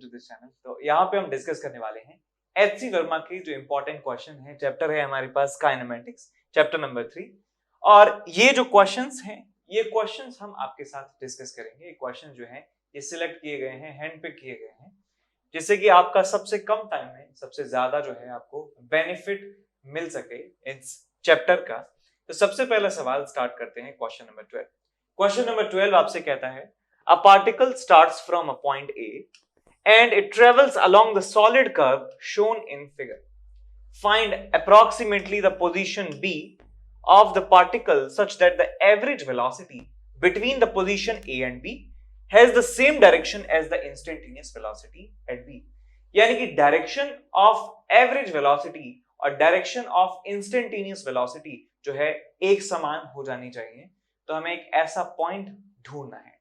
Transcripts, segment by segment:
To this channel. तो यहाँ पे हम डिस्कस करने वाले हैं एच.सी. वर्मा की जो इंपॉर्टेंट क्वेश्चन है, चैप्टर है हमारे पास काइनेमेटिक्स, चैप्टर नंबर 3। और ये जो क्वेश्चंस हैं, ये क्वेश्चंस हम आपके साथ डिस्कस करेंगे। ये क्वेश्चन जो है ये सिलेक्ट किए गए हैं, हैंड पिक किए गए हैं, जिससे कि आपका सबसे कम टाइम में सबसे ज्यादा जो है आपको बेनिफिट मिल सके इस चैप्टर का। तो सबसे पहला सवाल स्टार्ट करते हैं क्वेश्चन नंबर 12। क्वेश्चन नंबर 12 आपसे कहता है a particle starts from a point A and it travels along the solid curve shown in figure. Find approximately the position B of the particle such that the average velocity between the position A and B has the same direction as the instantaneous velocity at B. यानी कि direction of average velocity और direction of instantaneous velocity जो है एक समान हो जानी चाहिए। तो हमें एक ऐसा पॉइंट ढूंढना है।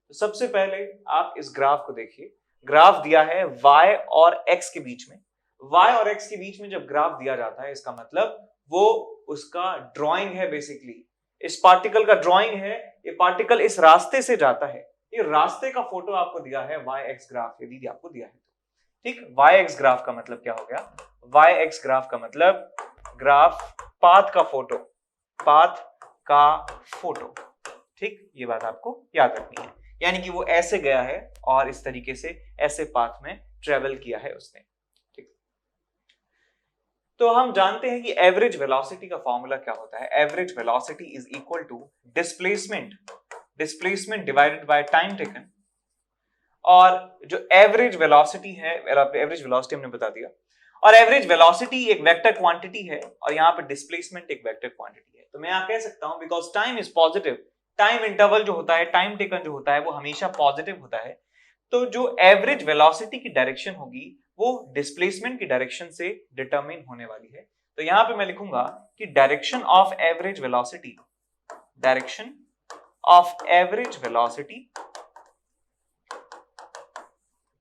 तो सबसे पहले आप इस ग्राफ को देखिए। ग्राफ दिया है y और x के बीच में। y और x के बीच में जब ग्राफ दिया जाता है, इसका मतलब वो उसका ड्राइंग है। बेसिकली इस पार्टिकल का ड्राइंग है। ये पार्टिकल इस रास्ते से जाता है। ये रास्ते का फोटो आपको दिया है y-x ग्राफ, यदि आपको दिया है तो ठीक। y-x ग्राफ का मतलब क्या हो गया? y-x ग्राफ का मतलब ग्राफ पाथ का फोटो, पाथ का फोटो। ठीक, ये बात आपको याद रखनी है। यानी कि वो ऐसे गया है और इस तरीके से ऐसे पाथ में ट्रेवल किया है उसने। ठीक, तो हम जानते हैं कि एवरेज वेलोसिटी का फॉर्मूला क्या होता है। Average velocity is equal to displacement divided by time taken. और जो एवरेज वेलोसिटी है, एवरेज वेलोसिटी हमने बता दिया, और एवरेज वेलोसिटी एक वेक्टर क्वांटिटी है और यहाँ पे डिस्प्लेसमेंट एक वेक्टर क्वांटिटी है। तो मैं यहाँ कह सकता हूं because time is positive, time interval जो होता है, टाइम टेकन जो होता है वो हमेशा पॉजिटिव होता है। तो जो एवरेज वेलोसिटी की डायरेक्शन होगी वो डिस्प्लेसमेंट की डायरेक्शन से डिटरमिन होने वाली है। तो यहां पे मैं लिखूंगा कि direction of average velocity, direction of average velocity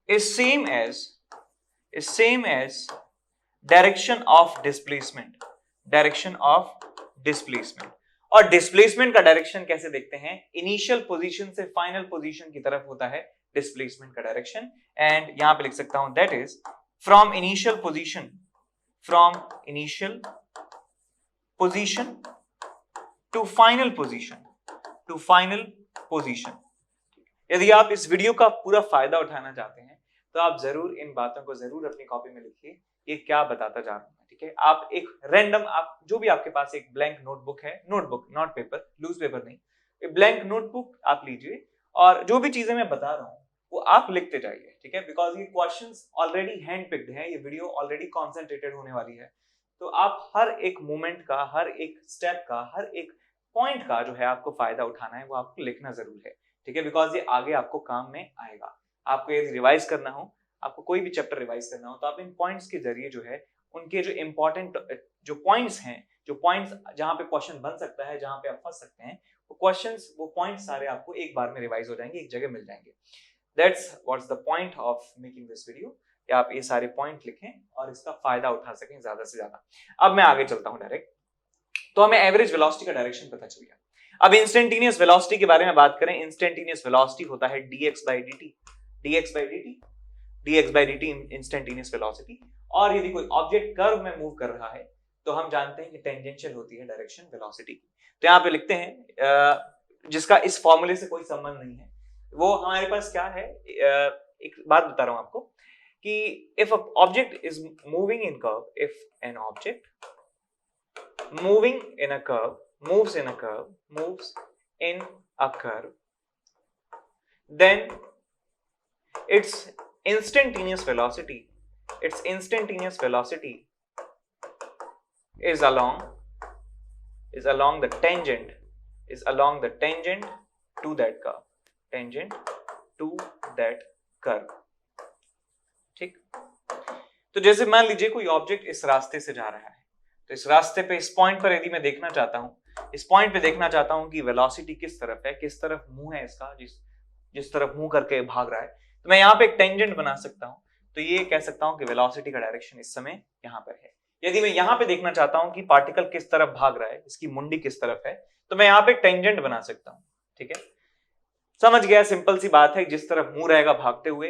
is same as direction of displacement, और डिस्प्लेसमेंट का डायरेक्शन कैसे देखते हैं? इनिशियल पोजीशन से फाइनल पोजीशन की तरफ होता है डिस्प्लेसमेंट का डायरेक्शन। एंड यहां पे लिख सकता हूं that is from initial position to final position. यदि आप इस वीडियो का पूरा फायदा उठाना चाहते हैं तो आप जरूर इन बातों को जरूर अपनी कॉपी में लिखिए, ये क्या बताता जा रहा हूं। ठीक है, आप एक रैंडम, आप जो भी आपके पास एक ब्लैंक नोटबुक है, notebook not paper, loose paper नहीं, एक ब्लैंक नोटबुक आप लीजिए और जो भी चीजें मैं बता रहा हूं वो आप लिखते जाइए। ठीक है, बिकॉज ये क्वेश्चंस ऑलरेडी हैंड पिक्ड है, ये वीडियो ऑलरेडी कॉन्सेंट्रेटेड होने वाली है। तो आप हर एक मोमेंट का, हर एक स्टेप का, हर एक पॉइंट का जो है आपको फायदा उठाना है, वो आपको लिखना जरूर है। ठीक है, बिकॉज ये आगे आपको काम में आएगा। आपको यदि रिवाइज करना हो, आपको कोई भी चैप्टर रिवाइज करना हो, तो आप इन पॉइंट्स के जरिए जो है उनके जो इंपॉर्टेंट जो पॉइंट्स हैं, जो पॉइंट्स जहां पे क्वेश्चन बन सकता है, जहां पे आप फंस सकते हैं, वो क्वेश्चंस, वो पॉइंट्स सारे आपको एक बार में रिवाइज हो जाएंगे, एक जगह मिल जाएंगे। That's what's the point of making this video, कि आप ये सारे पॉइंट लिखें और इसका फायदा उठा सकें ज्यादा से ज्यादा। अब मैं आगे चलता हूं डायरेक्ट। तो हमें एवरेज वेलोसिटी का डायरेक्शन पता चल गया। अब इंस्टेंटेनियस वेलोसिटी के बारे में बात करें। इंस्टेंटेनियस वेलोसिटी होता है dx by dt instantaneous velocity. और यदि कोई ऑब्जेक्ट कर्व में मूव कर रहा है तो हम जानते हैं कि टेंजेंशियल होती है डायरेक्शन वेलोसिटी की। तो यहाँ पे लिखते हैं जिसका इस फॉर्मूले से कोई संबंध नहीं है, वो हमारे पास क्या है। एक बात बता रहा हूं आपको कि if object is moving in curve, if an object moving in a curve, moves in a curve, then its instantaneous velocity is along the tangent to that curve, ठीक। तो जैसे मान लीजिए कोई ऑब्जेक्ट इस रास्ते से जा रहा है, तो इस रास्ते पे, इस पॉइंट पर यदि मैं देखना चाहता हूं, इस पॉइंट पे देखना चाहता हूं कि वेलोसिटी किस तरफ है, किस तरफ मुंह है इसका, जिस तरफ मुंह करके भाग रहा है, तो मैं यहाँ पे एक टेंजेंट बना सकता हूं। तो ये कह सकता हूं कि वेलोसिटी का डायरेक्शन इस समय यहाँ पर है। यदि मैं यहाँ पे देखना चाहता हूं कि पार्टिकल किस तरफ भाग रहा है, इसकी मुंडी किस तरफ है, तो मैं यहाँ पे एक टेंजेंट बना सकता हूं। ठीक है, समझ गया, सिंपल सी बात है। जिस तरफ मुंह रहेगा भागते हुए,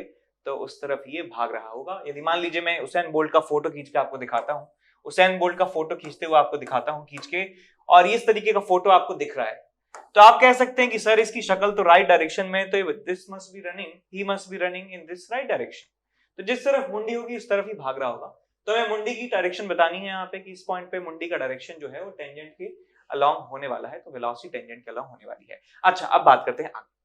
तो उस तरफ ये भाग रहा होगा। यदि मान लीजिए मैं उसैन बोल्ट का फोटो खींच के आपको दिखाता हूँ, उसैन बोल्ट का फोटो खींचते हुए आपको दिखाता हूँ खींच के, और इस तरीके का फोटो आपको दिख रहा है, तो आप कह सकते हैं कि सर इसकी शक्ल तो राइट डायरेक्शन में है, तो this must be running, he must be running in this right direction. तो जिस तरफ मुंडी होगी उस तरफ ही भाग रहा होगा। तो हमें मुंडी की डायरेक्शन बतानी है यहाँ पे कि इस पॉइंट पे मुंडी का डायरेक्शन जो है वो टेंजेंट के अलोंग होने वाला है, तो वेलोसिटी टेंजेंट के अलोंग होने वाली है। अच्छा, अब बात करते हैं आगे।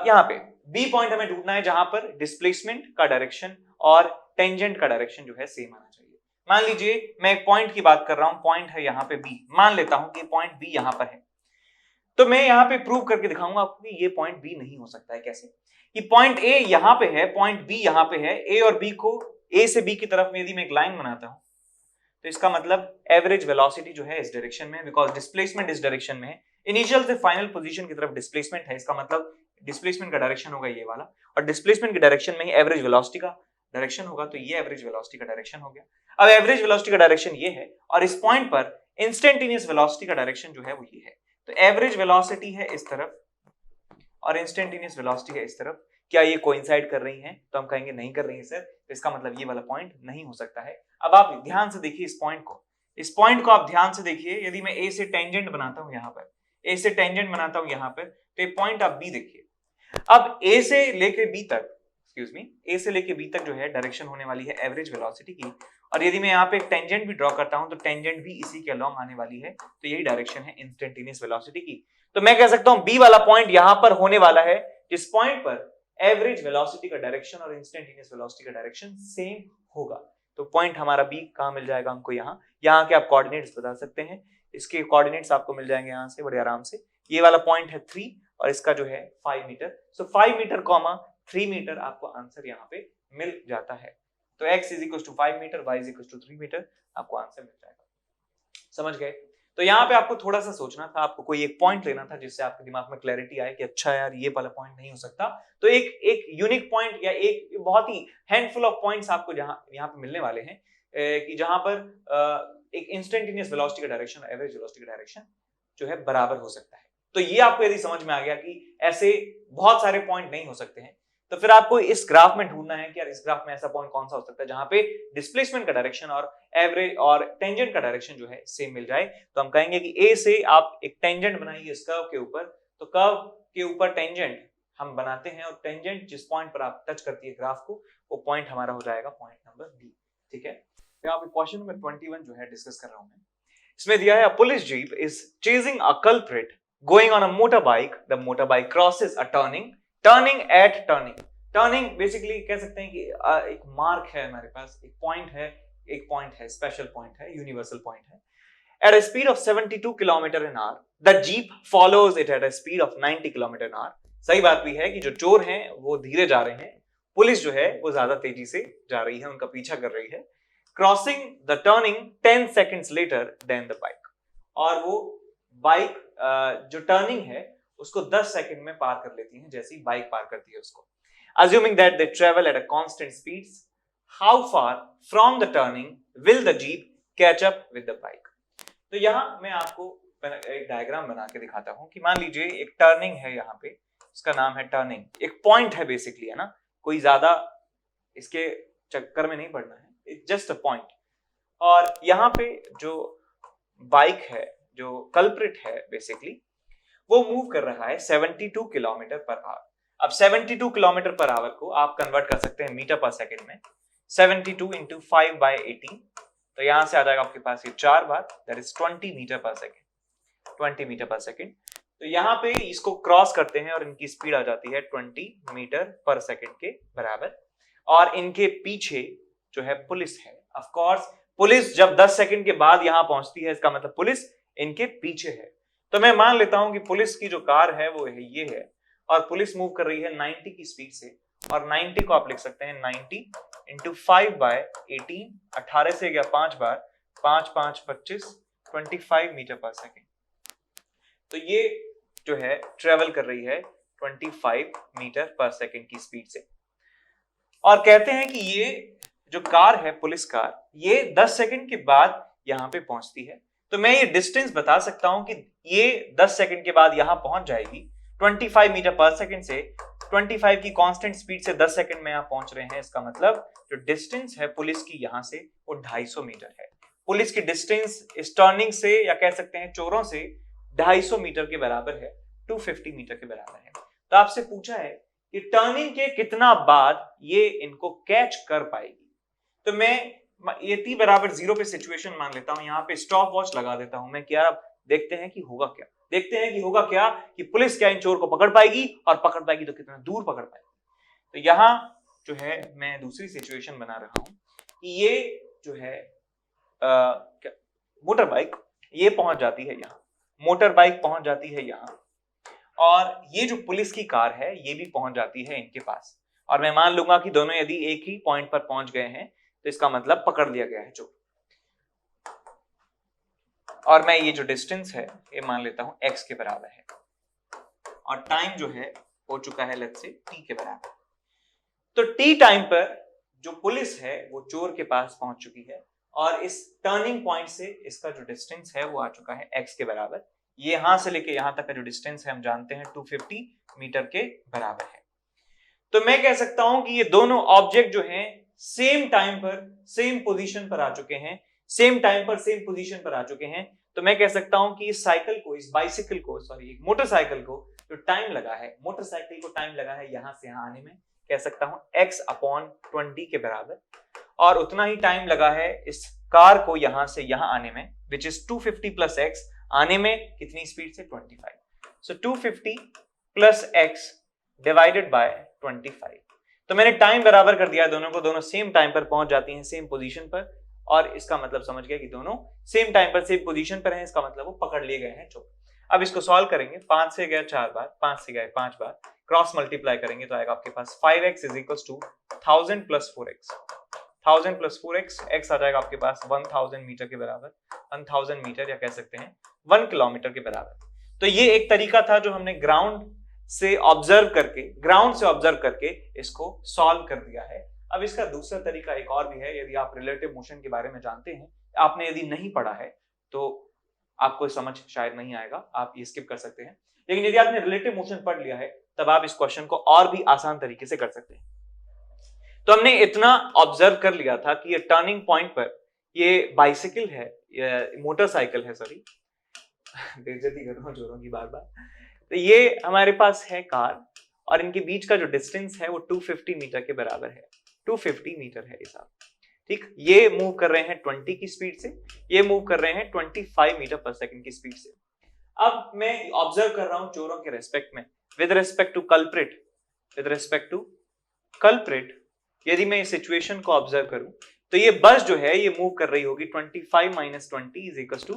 यहाँ पे बी पॉइंट हमें ढूंढना है जहां पर डिस्प्लेसमेंट का डायरेक्शन और टेंजेंट का डायरेक्शन जो है सेम आना चाहिए। मान लीजिए मैं एक पॉइंट की बात कर रहा हूं, पॉइंट है यहाँ पे बी, मान लेता हूं कि पॉइंट बी यहाँ पर है, तो मैं यहाँ पे प्रूव करके दिखाऊंगा आपको कि ये पॉइंट बी नहीं हो सकता है। कैसे? कि पॉइंट ए यहाँ पे है, पॉइंट बी यहाँ पे है, ए और बी को, ए से बी की तरफ यदि मैं एक लाइन बनाता हूं, तो इसका मतलब एवरेज वेलोसिटी जो है इस डायरेक्शन में है, बिकॉज डिस्प्लेसमेंट इस डायरेक्शन में है। इनिशियल से फाइनल पोजीशन की तरफ डिस्प्लेसमेंट है, इसका मतलब डिस्प्लेसमेंट का डायरेक्शन होगा ये वाला, और डिस्प्लेसमेंट के डायरेक्शन में ही एवरेज वेलोसिटी का डायरेक्शन होगा, तो ये एवरेज वेलोसिटी का डायरेक्शन हो गया। अब एवरेज वेलोसिटी का डायरेक्शन ये है, और इस पॉइंट पर इंस्टेंटेनियस वेलोसिटी का डायरेक्शन जो है वो ये है। तो एवरेज वेलोसिटी है इस तरफ और इंस्टेंटेनियस वेलोसिटी है इस तरफ। क्या ये कोइंसाइड कर रही हैं? तो हम कहेंगे नहीं कर रही है सर, तो इसका मतलब ये वाला पॉइंट नहीं हो सकता है। अब आप ध्यान से देखिए इस पॉइंट को, इस पॉइंट को आप ध्यान से देखिए। यदि मैं ए से टेंजेंट बनाता हूं यहाँ पर, ए से टेंजेंट बनाता हूं यहाँ पर, तो ये पॉइंट आप बी देखिए। अब ए से लेके बी तक, एक्सक्यूज मी, ए से लेके बी तक जो है डायरेक्शन होने वाली है एवरेज वेलोसिटी की, और यदि मैं यहाँ पे एक टेंजेंट भी ड्रॉ करता हूं तो टेंजेंट भी इसी के अलोंग आने वाली है, तो यही डायरेक्शन है इंस्टेंटेनियस वेलोसिटी की। तो मैं कह सकता हूं बी वाला पॉइंट यहां पर होने वाला है, जिस पॉइंट पर एवरेज वेलोसिटी का डायरेक्शन और इंस्टेंटेनियस वेलोसिटी का डायरेक्शन सेम होगा। तो पॉइंट हमारा बी कहां मिल जाएगा हमको? यहाँ के आप कोऑर्डिनेट्स बता सकते हैं, इसके कोऑर्डिनेट्स आपको मिल जाएंगे यहाँ से बड़े आराम से। ये वाला पॉइंट है 3 और इसका जो है 5 मीटर, सो 5 मीटर कॉमा 3 मीटर आपको आंसर यहाँ पे मिल जाता है। तो x = 5 मीटर, y = 3 मीटर आपको आंसर मिल जाएगा। समझ गए? तो यहाँ पे आपको थोड़ा सा सोचना था, आपको कोई एक पॉइंट लेना था जिससे आपके दिमाग में क्लैरिटी आए कि अच्छा यार ये वाला पॉइंट नहीं हो सकता। तो एक यूनिक पॉइंट या एक बहुत ही हैंडफुल ऑफ पॉइंट्स आपको यहाँ पे मिलने वाले हैं कि जहां पर एक इंस्टेंटेनियस वेलोसिटी का डायरेक्शन और एवरेज वेलोसिटी का डायरेक्शन जो है बराबर हो सकता है। तो ये आपको यदि समझ में आ गया कि ऐसे बहुत सारे पॉइंट नहीं हो सकते हैं, तो फिर आपको इस ग्राफ में ढूंढना है कि यार इस ग्राफ में ऐसा पॉइंट कौन सा हो सकता है जहां पे डिस्प्लेसमेंट का डायरेक्शन और एवरेज और टेंजेंट का डायरेक्शन जो है सेम मिल जाए। तो हम कहेंगे कि ए से आप एक टेंजेंट बनाइए इस कर्व के ऊपर, तो कर्व के ऊपर टेंजेंट हम बनाते हैं और टेंजेंट जिस पॉइंट पर आप टच करती है ग्राफ को, वो पॉइंट हमारा हो जाएगा पॉइंट नंबर डी। ठीक है, यहाँ पे क्वेश्चन नंबर 21 जो है डिस्कस कर रहा हूं मैं। इसमें दिया है अ police jeep is chasing a culprit going on a motorbike. The motorbike crosses a turning at turning. Turning basically कह सकते हैं कि एक मार्क है हमारे पास, एक पॉइंट है, स्पेशल पॉइंट है, यूनिवर्सल पॉइंट है। At a speed of 72 km/h, the jeep follows it at a speed of 90 km/h. सही बात भी है कि जो चोर हैं वो धीरे जा रहे हैं, पुलिस जो है वो ज्यादा तेजी से जा रही है, उनका पीछा कर रही है। Crossing the turning 10 seconds later than the bike. और वो बाइक जो टर्निंग है उसको 10 सेकंड में पार कर लेती है जैसे ही बाइक पार करती है उसको। Assuming that they travel at a constant speeds, how far from the turning will the jeep catch up with the bike? तो यहाँ मैं आपको एक डायग्राम बना के दिखाता हूँ कि मान लीजिए एक टर्निंग है, यहाँ पे इसका नाम है टर्निंग, एक पॉइंट है बेसिकली, है ना, कोई ज्यादा इसके चक्कर में नहीं पड़ना है, इट्स जस्ट अ पॉइंट। और यहाँ पे जो बाइक है, जो कल्प्रिट है बेसिकली, वो मूव कर रहा है 72 km/h। अब 72 km/h को आप कन्वर्ट कर सकते हैं मीटर पर सेकंड में। 72 × 5/18, तो यहां से आ जाएगा आपके पास ये 4 बार, that is 20 metre per second, 20 metre per second. तो यहाँ पे इसको क्रॉस करते हैं और इनकी स्पीड आ जाती है 20 मीटर पर सेकंड के बराबर। और इनके पीछे जो है पुलिस है। ऑफ कोर्स पुलिस जब 10 सेकंड के बाद यहां पहुंचती है, इसका मतलब पुलिस इनके पीछे है। तो मैं मान लेता हूं कि पुलिस की जो कार है वो है ये है, और पुलिस मूव कर रही है 90 की स्पीड से, और 90 को आप लिख सकते हैं 90 × 5/18, 18 से गया 5 बार, 5 5 25, 25 मीटर पर सेकंड। तो ये जो है ट्रेवल कर रही है 25 मीटर पर सेकंड की स्पीड से, और कहते हैं कि ये जो कार है पुलिस कार, ये 10 सेकंड के बाद यहां पे पहुंचती है। तो मैं ये डिस्टेंस बता सकता हूं कि ये 10 सेकंड के बाद यहां पहुंच जाएगी, 25 मीटर पर सेकंड से 25 की कांस्टेंट स्पीड से 10 सेकंड में आप पहुंच रहे हैं। इसका मतलब जो डिस्टेंस है पुलिस की यहां से वो 250 मीटर है। पुलिस की डिस्टेंस इस टर्निंग से या कह सकते हैं चोरों से 250 मीटर के बराबर है, 250 मीटर के बराबर है। तो आपसे पूछा है कि टर्निंग के कितना बाद ये इनको कैच कर पाएगी। तो मैं ये t बराबर 0 पे सिचुएशन मान लेता हूं, यहाँ पे स्टॉप वॉच लगा देता हूं मैं कि यार अब देखते हैं कि होगा क्या, कि पुलिस क्या इन चोर को पकड़ पाएगी, और पकड़ पाएगी तो कितना दूर पकड़ पाएगी। तो यहाँ जो है मैं दूसरी सिचुएशन बना रहा हूं कि ये जो है मोटर बाइक ये पहुंच जाती है यहाँ, मोटर बाइक पहुंच जाती है यहाँ, और ये जो पुलिस की कार है ये भी पहुंच जाती है इनके पास, और मैं मान लूंगा कि दोनों यदि एक ही पॉइंट पर पहुंच गए हैं तो इसका मतलब पकड़ लिया गया है चोर। और मैं ये जो डिस्टेंस है ये मान लेता हूं x के बराबर है, और टाइम जो है हो चुका है लेट्स से t के बराबर। तो t टाइम पर जो पुलिस है वो चोर के पास पहुंच चुकी है, और इस टर्निंग पॉइंट से इसका जो डिस्टेंस है वो आ चुका है x के बराबर। ये यहां से लेके यहां तक का जो डिस्टेंस है हम जानते हैं 250 मीटर के बराबर है। तो मैं कह सकता हूं कि ये दोनों ऑब्जेक्ट जो हैं सेम टाइम पर सेम पोजीशन पर आ चुके हैं, सेम टाइम पर सेम पोजीशन पर आ चुके हैं। तो मैं कह सकता हूं कि इस साइकिल को, इस बाइसिकल को, सॉरी एक मोटरसाइकिल को जो टाइम लगा है, मोटरसाइकिल को टाइम लगा है यहां से यहां आने में, कह सकता हूं x/20 के बराबर, और उतना ही टाइम लगा है इस कार को यहां से यहां आने में, विच इज 250 प्लस x, आने में कितनी स्पीड से 25। सो 250 प्लस x डिवाइडेड बाय 25। तो मैंने टाइम बराबर कर दिया दोनों को, दोनों सेम टाइम पर पहुंच जाती हैं सेम पोजीशन पर, और इसका मतलब समझ गया कि दोनों सेम टाइम पर सेम पोजीशन पर हैं, इसका मतलब वो पकड़ लिए गए हैं चोर। अब इसको सॉल्व करेंगे, 5 से गए 4 बार, 5 से गए 5 बार, क्रॉस मल्टीप्लाई करेंगे तो आएगा आपके पास 5x is equal to 1000 plus 4x, 1000 plus 4x, x आ जाएगा आपके पास 1000 मीटर के बराबर, 1000 मीटर या कह सकते हैं 1 किलोमीटर के बराबर। तो ये एक तरीका था जो हमने ग्राउंड से ऑब्जर्व करके इसको सॉल्व कर दिया है। अब इसका दूसरा तरीका एक और भी है, यदि आप रिलेटिव मोशन के बारे में जानते हैं, आपने यदि नहीं पढ़ा है तो आपको समझ शायद नहीं आएगा, आप ये स्किप कर सकते हैं, लेकिन यदि आपने रिलेटिव मोशन पढ़ लिया है तब आप इस क्वेश्चन को और भी आसान तरीके से कर सकते हैं। तो हमने इतना ऑब्जर्व कर लिया था कि ये टर्निंग पॉइंट पर ये बाइसिकल है, ये मोटरसाइकिल है, सॉरी बेइज्जती कर रहा हूं चोरों की बार बार। तो ये हमारे पास है कार, और इनके बीच का जो डिस्टेंस है वो 250 मीटर के बराबर है, 250 मीटर है ये साहब, ठीक। ये मूव कर रहे हैं 20 की स्पीड से, ये मूव कर रहे हैं 25 मीटर पर सेकंड की स्पीड से। अब मैं ऑब्जर्व कर रहा हूं चोरों के रेस्पेक्ट में, विद रेस्पेक्ट टू कल्प्रिट, यदि मैं इस सिचुएशन को ऑब्जर्व करूं तो ये बस जो है ये मूव कर रही होगी 25 minus 20 is equal to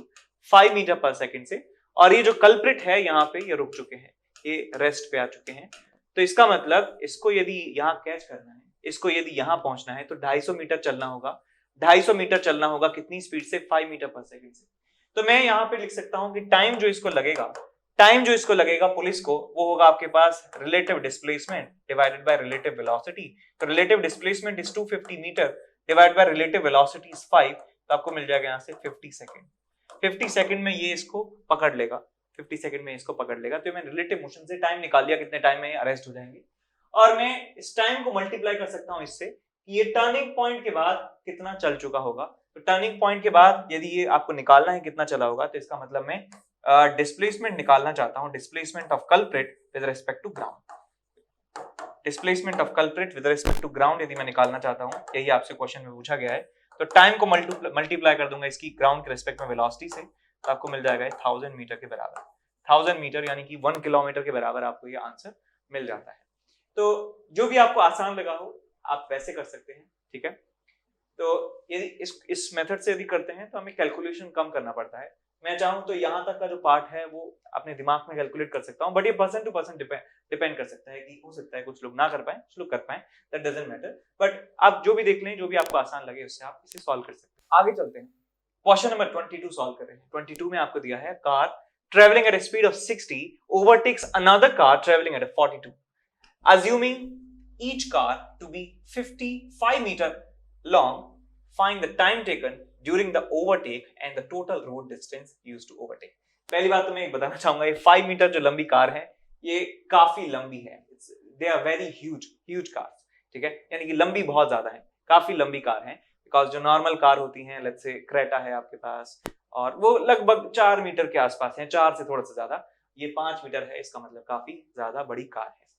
5 metre per second से, और ये जो कल्प्रिट है यहाँ पे ये रुक चुके हैं, ये रेस्ट पे आ चुके हैं। तो इसका मतलब इसको यदि यहाँ कैच करना है, इसको यदि यहाँ पहुंचना है तो 250 मीटर चलना होगा, 250 मीटर चलना होगा कितनी स्पीड से, 5 मीटर पर सेकंड से। तो मैं यहाँ पे लिख सकता हूँ कि टाइम जो इसको लगेगा पुलिस को, वो होगा आपके पास relative displacement divided by relative velocity. तो relative displacement is 250 metre divided by relative velocity is 5, तो आपको मिल जाएगा यहाँ से 50 सेकंड। 50 सेकंड में ये इसको पकड़ लेगा, 50 सेकंड में इसको पकड़ लेगा। तो मैंने रिलेटिव मोशन से टाइम निकाल लिया, कितने टाइम में अरेस्ट हो जाएंगे, और मैं इस टाइम को मल्टीप्लाई कर सकता हूं इससे कि ये टर्निंग पॉइंट के बाद कितना चल चुका होगा। तो टर्निंग पॉइंट के बाद यदि ये आपको निकालना है कितना चला होगा, तो इसका मतलब मैं डिस्प्लेसमेंट निकालना चाहता हूं, displacement of culprit with respect to ground, displacement of culprit with respect to ground यदि मैं निकालना चाहता हूं, यही आपसे क्वेश्चन में पूछा गया है। तो टाइम को मल्टीप्लाई कर दूंगा इसकी ग्राउंड के रिस्पेक्ट में वेलोसिटी से, तो आपको मिल जाएगा 1000 मीटर के बराबर, 1000 मीटर यानी कि 1 किलोमीटर के बराबर आपको ये आंसर मिल जाता है। तो जो भी आपको आसान लगा हो आप वैसे कर सकते हैं, ठीक है। तो यदि इस मेथड से यदि करते हैं तो हमें कैलकुलेशन कम करना पड़ता है। मैं चाहूं तो यहाँ तक का जो पार्ट है वो अपने दिमाग में कैलकुलेट कर सकता हूँ, बट ये पर्सन टू पर्सन डिपेंड कर सकता है कि हो सकता है कुछ लोग ना कर पाए, कुछ लोग कर पाए, दैट डजंट मैटर। बट आप जो भी देख लें, जो भी आपको आसान लगे उससे आप इसे सॉल्व कर सकते हैं। आगे चलते हैं, क्वेश्चन नंबर 22 सॉल्व कर रहे हैं। 22 में आपको दिया है car traveling at a speed of 60 overtakes another car traveling at a 42. Assuming each car to be 55 meter long, find the time taken during the overtake and the total road distance used to overtake. पहली बात तो मैं एक बताना चाहूंगा, ये 5 metre जो लंबी कार है ये काफी लंबी है, they are very huge cars, ठीक है, यानी कि लंबी बहुत ज्यादा है, काफी लंबी कार है। बिकॉज जो नॉर्मल कार होती हैं, लेट्स से क्रेटा है आपके पास, और वो लगभग 4 मीटर के आसपास है, 4 से थोड़ा सा ज्यादा, ये 5 मीटर है, इसका मतलब काफी ज्यादा बड़ी कार है।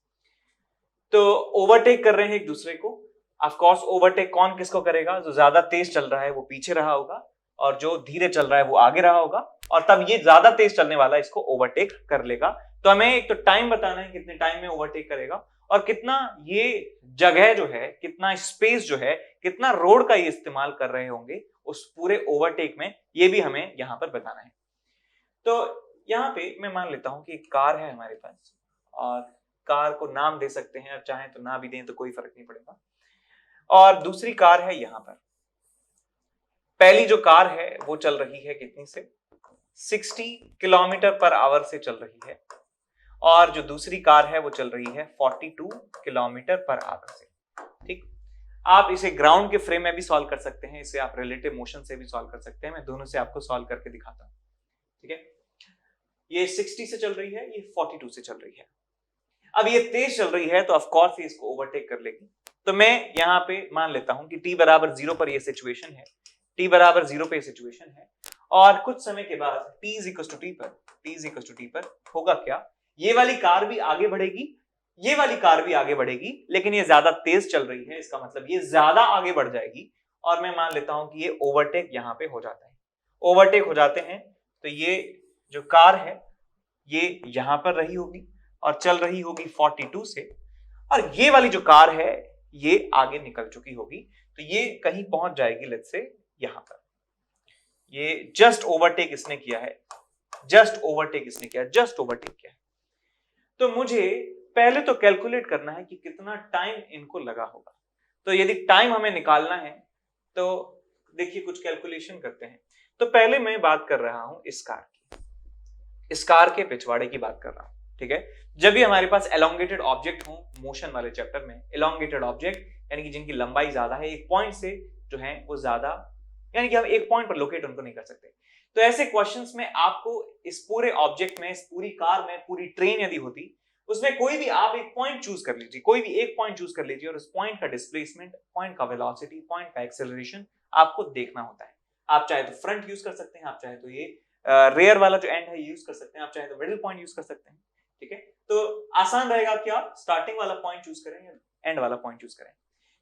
तो ओवरटेक कर रहे हैं एक दूसरे को। ऑफ कोर्स ओवरटेक कौन किसको करेगा? जो ज्यादा तेज चल रहा है वो पीछे रहा होगा, और जो धीरे चल रहा है वो आगे रहा होगा, और तब ये ज्यादा तेज चलने वाला इसको ओवरटेक कर लेगा। तो हमें एक तो टाइम बताना है, कितने टाइम में ओवरटेक करेगा, और कितना ये जगह जो है, कितना स्पेस जो है, कितना रोड का ये इस्तेमाल कर रहे होंगे उस पूरे ओवरटेक में, ये भी हमें यहां पर बताना है। तो यहाँ पे मैं मान लेता हूं कि एक कार है हमारे पास, और कार को नाम दे सकते हैं, और चाहे तो ना भी दें तो कोई फर्क नहीं पड़ेगा। और दूसरी कार है यहां पर। पहली जो कार है वो चल रही है कितनी से? 60 किलोमीटर पर आवर से चल रही है, और जो दूसरी कार है वो चल रही है 42 किलोमीटर पर आवर से। ठीक, आप इसे ग्राउंड के फ्रेम में भी सॉल्व कर सकते हैं, इसे आप रिलेटिव मोशन से भी सॉल्व कर सकते हैं। मैं दोनों से आपको सॉल्व करके दिखाता हूं, ठीक है। ये 60 से चल रही है, ये 42 से चल रही है। अब ये तेज चल रही है तो ऑफ कोर्स ये इसको ओवरटेक कर लेगी। तो मैं यहाँ पे मान लेता हूं कि t बराबर 0 पर ये सिचुएशन है, t बराबर 0 पे सिचुएशन है, और कुछ समय के बाद t इज टू टी पर होगा क्या? ये वाली कार भी आगे बढ़ेगी, ये वाली कार भी आगे बढ़ेगी, लेकिन ये ज्यादा तेज चल रही है, इसका मतलब ये ज्यादा आगे बढ़ जाएगी, और मैं मान लेता हूं कि ये ओवरटेक यहाँ पे हो जाता है। ओवरटेक हो जाते हैं तो ये जो कार है ये यहां पर रही होगी और चल रही होगी 42 से, और ये वाली जो कार है ये आगे निकल चुकी होगी, तो ये कहीं पहुंच जाएगी, लेट्स से यहां पर। ये जस्ट ओवरटेक इसने किया है, जस्ट ओवरटेक किया है। तो मुझे पहले तो कैलकुलेट करना है कि कितना टाइम इनको लगा होगा। तो यदि टाइम हमें निकालना है तो देखिए कुछ कैलकुलेशन करते हैं। तो पहले मैं बात कर रहा हूं इस कार की, इस कार के पिछवाड़े की बात कर रहा हूं, ठीक है। जब भी हमारे पास एलोंगेटेड ऑब्जेक्ट हो, मोशन वाले चैप्टर में एलोंगेटेड ऑब्जेक्ट यानी कि जिनकी लंबाई ज्यादा है, एक पॉइंट से जो है वो ज्यादा, यानी कि हम एक पॉइंट पर लोकेट उनको नहीं कर सकते। तो ऐसे क्वेश्चंस में आपको इस पूरे ऑब्जेक्ट में, इस पूरी कार में, पूरी ट्रेन यदि होती, उसमें कोई भी आप एक पॉइंट चूज कर लीजिए, कोई भी एक पॉइंट चूज कर लीजिए, और उस पॉइंट का डिस्प्लेसमेंट, पॉइंट का वेलोसिटी, पॉइंट का एक्सेलरेशन आपको देखना होता है। आप चाहे तो फ्रंट यूज कर सकते हैं, आप चाहे तो ये रेयर वाला जो एंड है यूज कर सकते हैं, आप चाहे तो मिडिल पॉइंट यूज कर सकते हैं, ठीक है। तो आसान रहेगा कि आप स्टार्टिंग वाला पॉइंट चूज करें या एंड वाला पॉइंट चूज करें।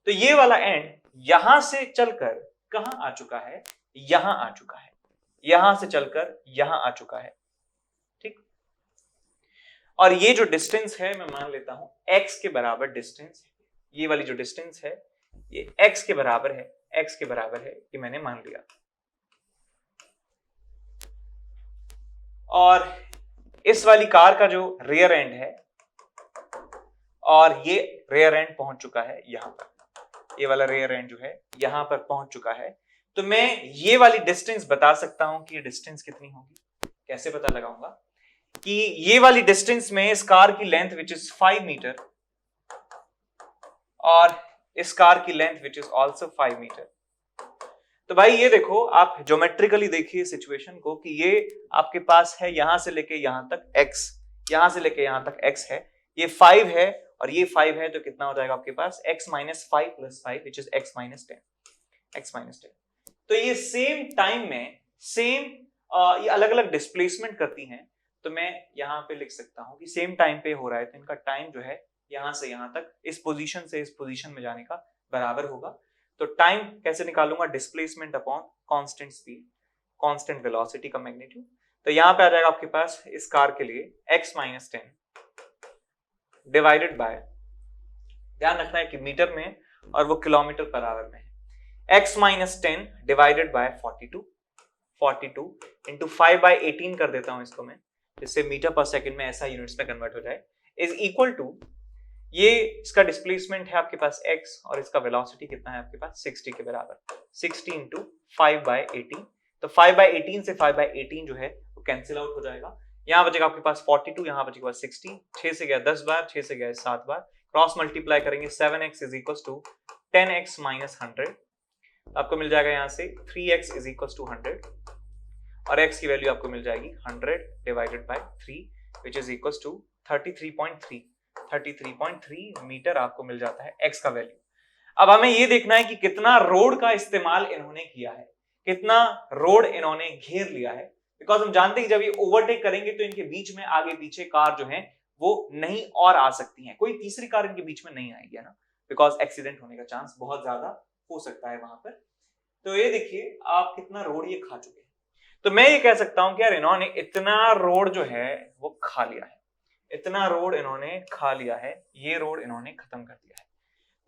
तो ये वाला एंड यहां से चलकर कहां आ चुका है? यहां आ चुका है, यहां से चलकर यहां आ चुका है, ठीक। और ये जो डिस्टेंस है मैं मान लेता हूं x के बराबर डिस्टेंस, ये वाली जो डिस्टेंस है ये x के बराबर है, x के बराबर है, ये मैंने मान लिया। और इस वाली कार का जो रियर एंड है, और ये रियर एंड पहुंच चुका है यहां पर, ये वाला रियर एंड जो है यहां पर पहुंच चुका है। तो मैं ये वाली डिस्टेंस बता सकता हूं कि ये डिस्टेंस कितनी होगी। कैसे पता लगाऊंगा? कि ये वाली डिस्टेंस में इस कार की लेंथ विच इज 5 मीटर, और इस कार की length which is also 5 metre. तो भाई ये देखो, आप ज्योमेट्रिकली देखिए सिचुएशन को, कि ये आपके पास है यहां से लेके यहां तक x, यहां से लेके यहां तक x है, ये 5 है और ये 5 है, तो कितना हो जाएगा आपके पास? x minus 5 plus 5 which is x minus 10। तो ये सेम टाइम में सेम ये अलग अलग डिस्प्लेसमेंट करती हैं। तो मैं यहां पे लिख सकता हूं कि सेम टाइम पे हो रहा है, तो इनका टाइम जो है यहां से यहां तक, इस पोजीशन से इस पोजीशन में जाने का बराबर होगा। तो टाइम कैसे निकालूंगा? Displacement upon constant speed, constant velocity का मैग्नीट्यूड। तो यहां पे आ जाएगा आपके पास इस कार के लिए x माइनस 10 डिवाइडेड बाय, ध्यान रखना है कि मीटर में और वो किलोमीटर पर आवर में है, x minus 10 divided by 42 into 5/18 कर देता हूं इसको मैं, जिससे मीटर पर सेकंड में ऐसा यूनिट्स में कन्वर्ट हो जाए, इज इक्वल टू, ये इसका डिस्प्लेसमेंट है आपके पास x, और इसका वेलोसिटी कितना है आपके पास? 60 के बराबर, 60 इंटू 5/18। तो 5/18 से 5/18 जो है वो कैंसिल आउट हो जाएगा, यहां बचेगा आपके पास 42, यहां बचेगा 60, 6 से गया 10 बार, 6 से गया 7 बार, क्रॉस मल्टीप्लाई करेंगे 7x is equal to 10x minus 100, आपको मिल जाएगा यहां से 3x इज इक्वल टू 100, और x की वैल्यू आपको मिल जाएगी 100 divided by 3 which is equal to 33.3 metre आपको मिल जाता है x का वैल्यू। अब हमें ये देखना है कि कितना रोड का इस्तेमाल इन्होंने किया है, कितना रोड इन्होंने घेर लिया है, बिकॉज हम जानते हैं जब ये ओवरटेक करेंगे तो इनके बीच में आगे पीछे कार जो है वो नहीं और आ सकती हैं, कोई तीसरी कार इनके बीच में नहीं आएगी, है ना, बिकॉज एक्सीडेंट होने का चांस बहुत ज्यादा हो सकता है वहां पर। तो ये देखिए आप कितना रोड ये खा चुके हैं। तो मैं ये कह सकता हूं कि यार इन्होंने इतना रोड जो है वो खा लिया है, इतना रोड इन्होंने खा लिया है, ये रोड इन्होंने खत्म कर दिया है।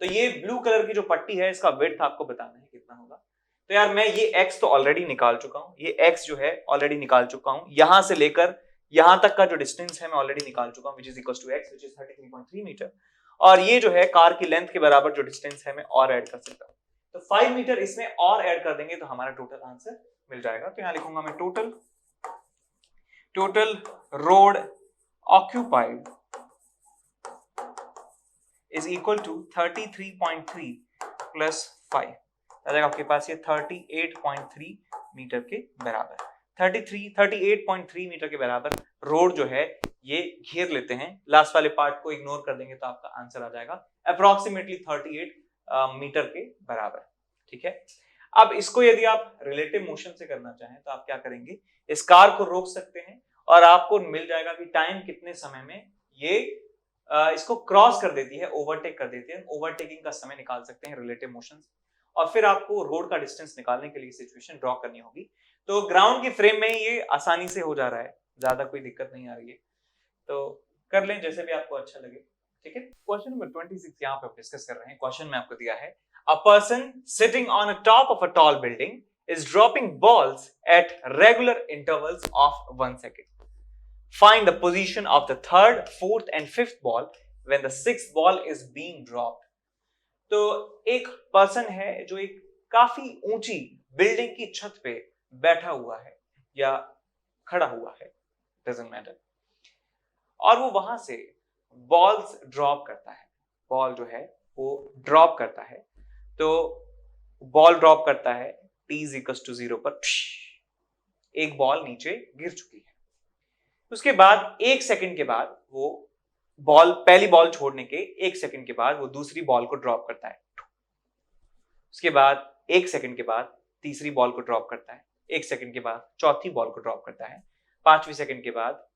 तो ये ब्लू कलर की जो पट्टी है इसका विड्थ आपको बताना है कितना होगा। तो यार मैं ये x तो ऑलरेडी निकाल चुका हूं, ये x जो है ऑलरेडी निकाल चुका हूं, यहां से लेकर यहां तक का जो डिस्टेंस है मैं ऑलरेडी निकाल चुका हूं, which is equals to x which is 33.3 metre. और ये जो है कार की लेंथ के बराबर जो डिस्टेंस है मैं और ऐड कर सकता हूं, तो 5 मीटर इसमें और ऐड कर देंगे तो हमारा टोटल आंसर मिल जाएगा। तो यहां लिखूंगा मैं total road occupied is equal to 33.3 plus 5, आ जाएगा आपके पास ये 38.3 मीटर के बराबर। 38.3 मीटर के बराबर रोड जो है ये घेर लेते हैं, लास्ट वाले पार्ट को इग्नोर कर देंगे तो आपका आंसर आ जाएगा अप्रोक्सीमेटली 38 मीटर के बराबर। ठीक है, अब इसको यदि आप रिलेटिव मोशन से करना चाहें तो आप क्या करेंगे, इस कार को रोक सकते हैं और आपको मिल जाएगा कि टाइम कितने समय में ये इसको क्रॉस कर देती है, ओवरटेक कर देती है। ओवरटेकिंग का समय निकाल सकते हैं रिलेटिव मोशन से, और फिर आपको रोड का डिस्टेंस निकालने के लिए सिचुएशन ड्रॉ करनी होगी। तो ग्राउंड के फ्रेम में ये आसानी से हो जा रहा है, ज्यादा कोई दिक्कत नहीं आ रही है, तो कर लें जैसे भी आपको अच्छा लगे। ठीक है, क्वेश्चन नंबर 26 यहाँ पे डिस्कस कर रहे हैं। क्वेश्चन में आपको दिया है a person sitting on a top of a tall building is dropping balls at regular intervals of 1 second. Find the position of the third, fourth and fifth ball when the sixth ball is being dropped. तो एक person है जो एक काफी ऊंची building की छत पे बैठा हुआ है या खड़ा हुआ है, doesn't matter, और वो वहां से बॉल्स ड्रॉप करता है, बॉल जो है वो ड्रॉप करता है। तो बॉल ड्रॉप करता है t is equals to 0 पर, एक बॉल नीचे गिर चुकी है। उसके बाद 1 सेकंड के बाद वो बॉल, पहली बॉल छोड़ने के 1 सेकंड के बाद वो दूसरी बॉल को ड्रॉप करता है। उसके बाद 1 सेकंड के बाद तीसरी बॉल को ड्रॉप करता है, 1 सेकंड के बाद चौथी बॉल को ड्रॉप करता है, 5वीं सेकंड के बाद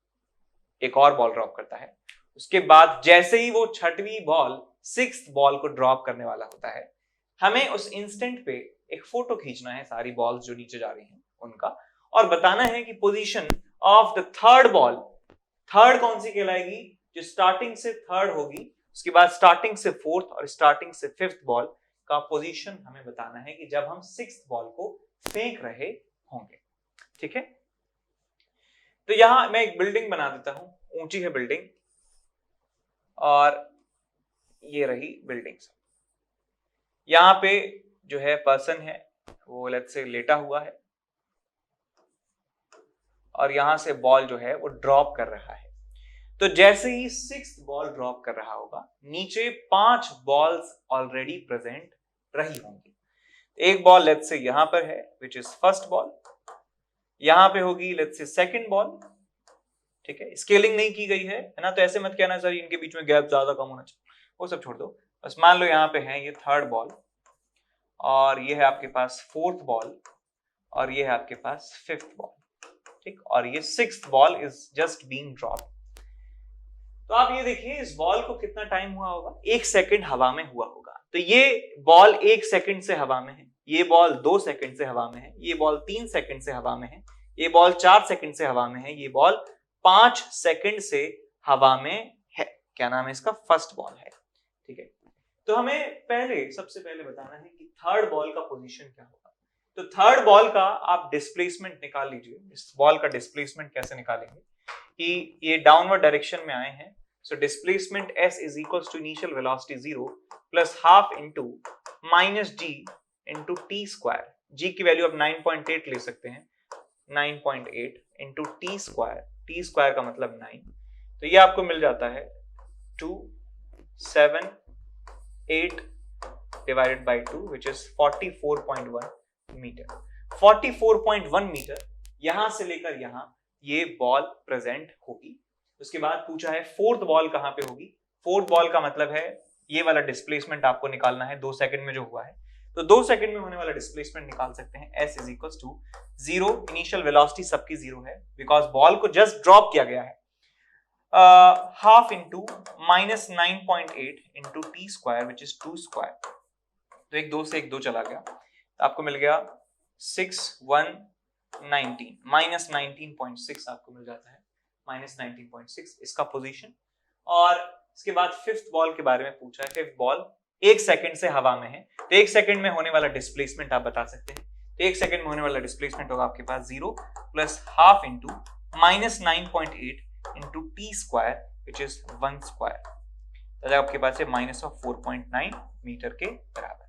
एक और बॉल ड्रॉप करता है। उसके बाद जैसे ही वो 6वीं बॉल 6th बॉल को ड्रॉप करने वाला होता है, हमें उस इंस्टेंट पे एक फोटो खींचना है सारी बॉल्स जो नीचे जा रही हैं उनका, और बताना है कि position of the third ball, third कौन सी कहलाएगी, जो स्टार्टिंग से थर्ड होगी, उसके बाद स्टार्टिंग से फोर्थ और स्टार्टिंग से फिफ्थ बॉल का पोजीशन हमें बताना है कि जब हम 6th बॉल को फेंक रहे होंगे। ठीक है, तो यहां मैं एक बिल्डिंग बना देता हूं, ऊंची है बिल्डिंग और ये रही बिल्डिंग। यहां पे जो है पर्सन है वो लेट्स से लेटा हुआ है और यहां से बॉल जो है वो ड्रॉप कर रहा है। तो जैसे ही 6th बॉल ड्रॉप कर रहा होगा, नीचे 5 बॉल्स ऑलरेडी प्रेजेंट रही होंगी। एक बॉल लेट्स से यहां पर है विच इज फर्स्ट बॉल, यहां पे होगी लेट्स से सेकंड बॉल। ठीक है, स्केलिंग नहीं की गई है ना, तो ऐसे मत कहना सर इनके बीच में गैप ज्यादा कम होना चाहिए, वो सब छोड़ दो। बस मान लो यहाँ पे है ये थर्ड बॉल और ये है आपके पास फोर्थ बॉल और ये है आपके पास फिफ्थ बॉल। ठीक, और ये 6th ball is just being drop. तो आप ये देखिए इस बॉल को कितना टाइम हुआ होगा, 1 सेकंड हवा में हुआ होगा। तो ये बॉल 1 सेकंड से हवा में है, ये बॉल 2 सेकंड से हवा में है, ये बॉल 3 सेकंड से हवा में है, ये बॉल 4 सेकंड से हवा में है, ये बॉल 5 सेकंड से हवा में है। क्या नाम है इसका, फर्स्ट बॉल है। ठीक है, तो हमें सबसे पहले बताना है कि थर्ड बॉल का पोजीशन क्या होगा। तो थर्ड बॉल का आप डिस्प्लेसमेंट निकाल लीजिए। इस बॉल का डिस्प्लेसमेंट कैसे निकालेंगे कि ये डाउनवर्ड डायरेक्शन में आए हैं, so displacement s is equals to initial velocity 0 plus half into minus g into t square. g की वैल्यू आप 9.8 ले सकते हैं, 9.8 इनटू t स्क्वायर का मतलब 9। तो ये आपको मिल जाता है 278 divided by 2 which is 44.1 metre. 44.1 metre यहां से लेकर यहां ये बॉल प्रेजेंट होगी उसके बाद पूछा है फोर्थ बॉल कहां पे होगी। फोर्थ बॉल का मतलब है ये वाला डिस्प्लेसमेंट आपको निकालना है 2 सेकंड में जो हुआ है, तो 2 सेकंड में होने वाला डिस्प्लेसमेंट निकाल सकते हैं। s is equal to 0, initial velocity सबकी 0 है बिकॉज बॉल को जस्ट ड्रॉप किया गया है, half into minus 9.8 into t square which is 2 square, तो एक 2 से एक 2 चला गया, तो आपको मिल गया 6,119 माइनस 19.6 आपको मिल जाता है, माइनस 19.6 इसका पोजीशन। और इसके बाद फिफ्थ बॉल के बारे में पूछा है। फिफ्थ बॉल 1 सेकंड से हवा में है, तो 1 सेकंड में होने वाला डिस्प्लेसमेंट आप बता सकते हैं, तो 1 सेकंड में होने वाला डिस्प्लेसमेंट होगा आपके पास 0 plus half into minus 9.8 into t square which is 1 square, तो आपके पास है माइनस ऑफ 4.9 मीटर के बराबर।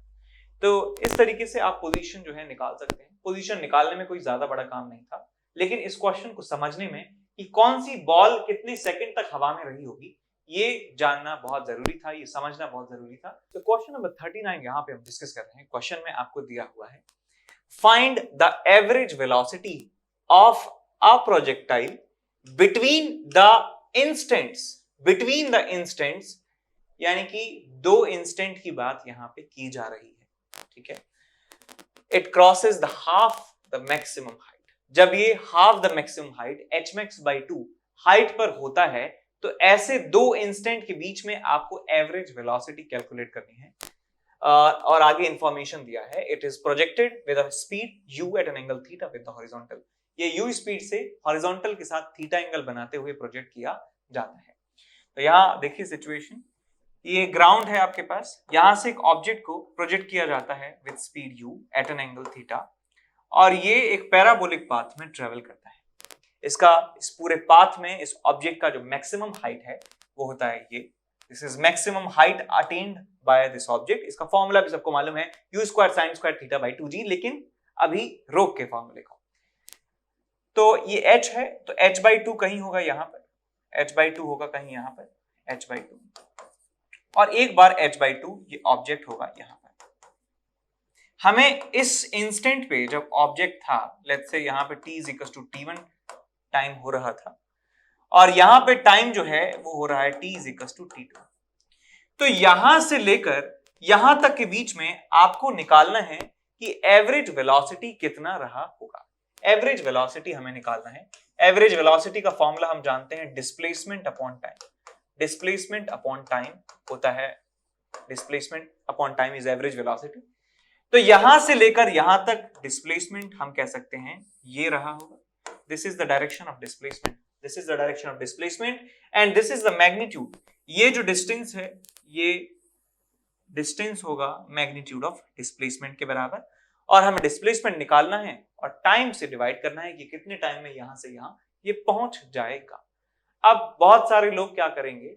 तो इस तरीके से आप पोजीशन जो है निकाल सकते हैं। पोजीशन निकालने में कोई ज्यादा बड़ा काम नहीं था, लेकिन इस क्वेश्चन को समझने में कि कौन सी बॉल कितने सेकंड तक हवा में रही होगी ये जानना बहुत जरूरी था, ये समझना बहुत जरूरी था। तो क्वेश्चन नंबर 39 यहाँ पे हम डिस्कस कर रहे हैं। क्वेश्चन में आपको दिया हुआ है find the average velocity of a projectile between the instants, यानी कि 2 इंस्टेंट की बात यहां पे की जा रही है, ठीक है। It crosses the half the maximum height, जब ये half the maximum height h max by 2 height पर होता है, तो ऐसे 2 इंस्टेंट के बीच में आपको एवरेज वेलोसिटी कैलकुलेट करनी है। और आगे इंफॉर्मेशन दिया है, it is projected with a speed u at an angle theta with the horizontal, ये u स्पीड से हॉरिजॉन्टल के साथ थीटा एंगल बनाते हुए प्रोजेक्ट किया जाता है। तो यहाँ देखिए सिचुएशन, ये ग्राउंड है आपके पास, यहां से एक ऑब्जेक्ट को प्रोजेक्ट किया जाता है with speed u at an angle theta, और ये एक पैराबोलिक पाथ में ट्रेवल करता है। इसका इस पूरे पाथ में इस ऑब्जेक्ट का जो मैक्सिमम हाइट है वो होता है ये, this is maximum height attend by this object. इसका फॉर्मूला भी सबको मालूम है, u square sine square theta by 2g, लेकिन अभी रोक के फॉर्मूले को। तो ये h है, तो h बाई 2 कहीं होगा यहाँ पर, h बाई 2 होगा कहीं यहाँ पर, h बाई 2, और एक बार h बाई 2 ये ऑब्जेक्ट होगा यहाँ पर। हमें इस इंस्टेंट पे जब ऑब्जेक्ट था, लेट्स से यहाँ पे t is equal to t1 time हो रहा था, और यहां पे टाइम जो है वो हो रहा है t is equal to t2, तो यहां से लेकर यहां तक के बीच में आपको निकालना है कि एवरेज वेलोसिटी कितना रहा होगा। एवरेज वेलोसिटी हमें निकालना है। एवरेज वेलोसिटी का फॉर्मूला हम जानते हैं, displacement upon time. Displacement upon time होता है, displacement upon time is average velocity. तो यहां से लेकर यहां तक डिस्प्लेसमेंट हम कह सकते हैं ये रहा होगा, this is the direction of displacement, this is the direction of displacement and this is the magnitude। ये जो डिस्टेंस है ये डिस्टेंस होगा मैग्नीट्यूड ऑफ डिस्प्लेसमेंट के बराबर, और हमें डिस्प्लेसमेंट निकालना है और टाइम से डिवाइड करना है कि कितने टाइम में यहां से यहां ये पहुंच जाएगा। अब बहुत सारे लोग क्या करेंगे,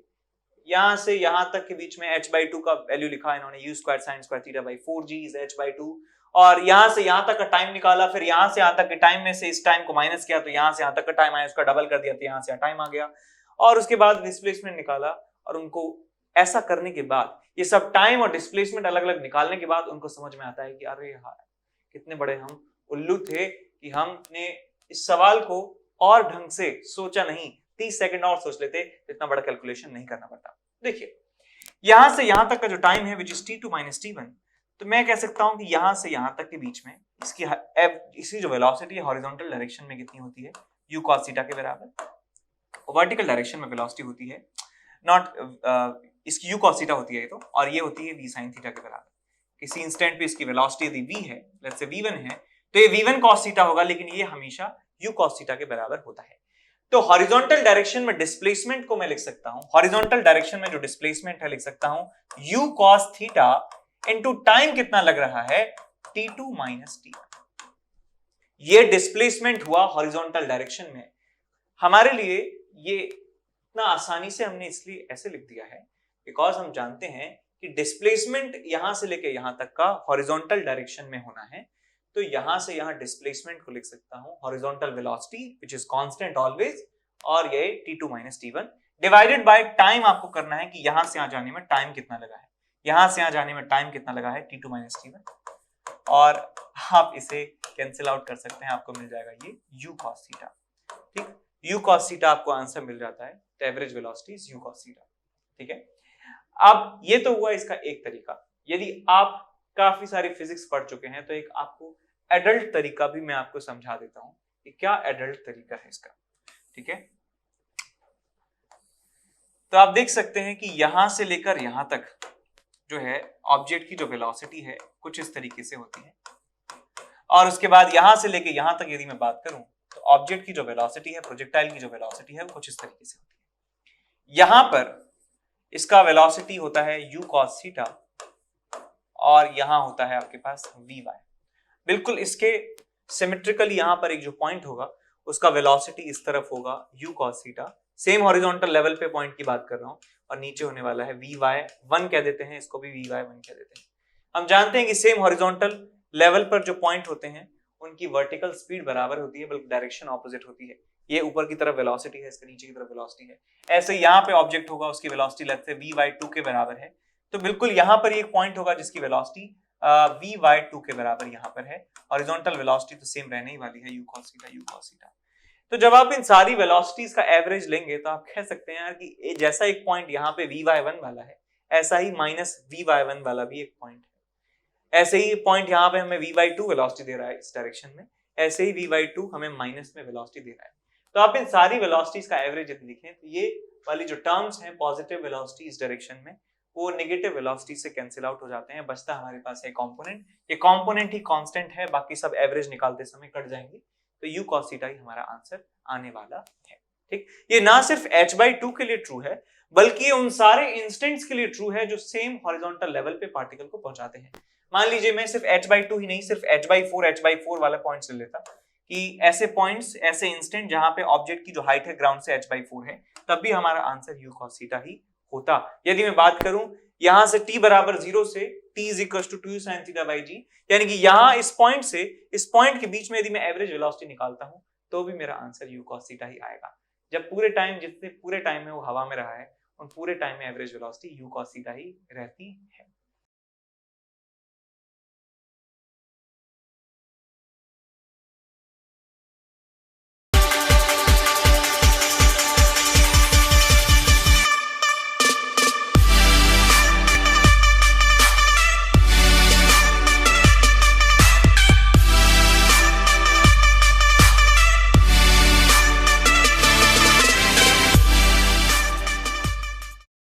यहां से यहां तक के बीच में h by 2 का वैल्यू लिखा इन्होंने, u square sine square theta by 4g is h by 2, और यहां से यहां तक का टाइम निकाला, फिर यहां से यहां तक के टाइम में से इस टाइम को माइनस किया, तो यहां से यहां तक का टाइम आया, उसका डबल कर दिया, तो यहां से टाइम आ गया, और उसके बाद डिस्प्लेसमेंट निकाला। और उनको ऐसा करने के बाद, ये सब टाइम और डिस्प्लेसमेंट अलग अलग निकालने के बाद उनको समझ में आता है कि अरे यार कितने बड़े हम उल्लू थे कि हमने इस सवाल को और ढंग से सोचा नहीं, 30 सेकंड और सोच लेते तो इतना बड़ा कैलकुलेशन नहीं करना पड़ता। देखिए यहां से यहां तक का जो टाइम है which is t2 minus t1, तो मैं कह सकता हूं कि यहां से यहां तक के बीच में इसकी जो वेलोसिटी है हॉरिजॉन्टल डायरेक्शन में कितनी होती है, u cos थीटा के बराबर, और वर्टिकल डायरेक्शन में वेलोसिटी होती है नॉट इसकी u cos थीटा होती है ये तो, और ये होती है v sin थीटा के बराबर। किसी इंस्टेंट पे इसकी वेलोसिटी यदि v है, लेट्स से v1 है, तो ये v1 cos थीटा होगा, लेकिन ये हमेशा u cos थीटा के बराबर होता है। तो हॉरिजॉन्टल डायरेक्शन में डिस्प्लेसमेंट को मैं लिख सकता हूं, हॉरिजॉन्टल डायरेक्शन में जो डिस्प्लेसमेंट है लिख सकता हूं u cos theta into time कितना लग रहा है t2 माइनस t1। ये डिस्प्लेसमेंट हुआ हॉरिजॉन्टल डायरेक्शन में। हमारे लिए ये इतना आसानी से हमने इसलिए ऐसे लिख दिया है बिकॉज हम जानते हैं कि डिस्प्लेसमेंट यहां से लेके यहां तक का हॉरिजॉन्टल डायरेक्शन में होना है, तो यहां से यहां डिस्प्लेसमेंट को लिख सकता हूं horizontal velocity which is constant always, और ये t2 minus t1 divided by time. आपको करना है कि यहां से यहां जाने में टाइम कितना लगा है, यहां से यहां जाने में टाइम कितना लगा है t2 माइनस t1, और आप इसे कैंसिल आउट कर सकते हैं, आपको मिल जाएगा ये u cos थीटा। ठीक, u cos थीटा आपको आंसर मिल जाता है, तो average velocity is u cos theta. ठीक है, अब ये तो हुआ इसका एक तरीका। यदि आप काफी सारी फिजिक्स पढ़ चुके हैं तो एक आपको एडल्ट तरीका भी मैं आपको समझा देता हूं कि क्या एडल्ट तरीका है इसका। ठीक है, तो आप देख सकते हैं कि यहां से लेकर यहां तक जो है ऑब्जेक्ट की जो वेलोसिटी है कुछ इस तरीके से होती है, और उसके बाद यहां से लेकर यहां तक यदि मैं बात करूं तो ऑब्जेक्ट की जो वेलोसिटी है, प्रोजेक्टाइल की जो वेलोसिटी है वो कुछ इस तरीके से होती है। यहां पर इसका वेलोसिटी होता है u cos थीटा और यहां होता है आपके पास vy। बिल्कुल इसके सिमेट्रिकली यहां पर एक जो पॉइंट होगा उसका वेलोसिटी इस तरफ होगा u cos theta, same horizontal level पे पॉइंट की बात कर रहा हूं, और नीचे होने वाला है vy1 कह देते हैं, इसको भी vy1 कह देते हैं। हम जानते हैं कि सेम हॉरिजॉन्टल लेवल पर जो पॉइंट होते हैं उनकी वर्टिकल स्पीड बराबर होती है, बल्कि डायरेक्शन ऑपोजिट होती है। ये ऊपर की तरफ वेलोसिटी है, इसके नीचे की तरफ वेलोसिटी है। ऐसे यहाँ पे ऑब्जेक्ट होगा, उसकी वेलोसिटी लेट्स से vy2 के बराबर है, तो बिल्कुल यहाँ पर एक पॉइंट होगा जिसकी वेलोसिटी vy2 के बराबर यहाँ पर है। हॉरिजॉन्टल वेलोसिटी तो सेम रहने ही वाली है, u cos थीटा। तो जब आप इन सारी वेलोसिटीज का एवरेज लेंगे तो आप कह सकते हैं यार कि जैसा एक पॉइंट यहाँ पे vy1 वाला है, ऐसा ही माइनस vy1 वाला भी एक पॉइंट है। ऐसे ही पॉइंट यहाँ पे हमें vy2 वेलोसिटी दे रहा है इस डायरेक्शन में, ऐसे ही vy2 हमें माइनस में वेलोसिटी दे रहा है। तो आप इन सारी वेलोसिटीज का एवरेज यदि लिखें तो ये वाली जो टर्म्स हैं पॉजिटिव वेलोसिटी इस डायरेक्शन में, वो नेगेटिव वेलोसिटी से कैंसिल आउट हो जाते हैं। बचता हमारे पास है कंपोनेंट, ये कंपोनेंट ही कांस्टेंट है, बाकी सब एवरेज निकालते समय कट जाएंगे, तो u cos थीटा ही हमारा आंसर आने वाला है। ठीक, ये ना सिर्फ h/2 के लिए ट्रू है, बल्कि ये उन सारे इंस्टेंट्स के लिए ट्रू है जो सेम हॉरिजॉन्टल लेवल पे पार्टिकल को पहुंचाते हैं। मान लीजिए मैं सिर्फ h/2 ही नहीं, सिर्फ h/4 वाला पॉइंट्स ले लेता, कि ऐसे पॉइंट्स, ऐसे इंस्टेंट जहां पे ऑब्जेक्ट की जो हाइट है ग्राउंड से h/4 है, तब भी हमारा आंसर u cos थीटा ही होता। यदि मैं बात करूं यहां से t बराबर 0 से t = 2u sin theta by g, यानी कि यहां इस पॉइंट से इस पॉइंट के बीच में यदि मैं एवरेज वेलोसिटी निकालता हूं तो भी मेरा आंसर u cos थीटा ही आएगा। जब पूरे टाइम, जितने पूरे टाइम में वो हवा में रहा है, उन पूरे टाइम में average velocity u cos theta ही रहती है।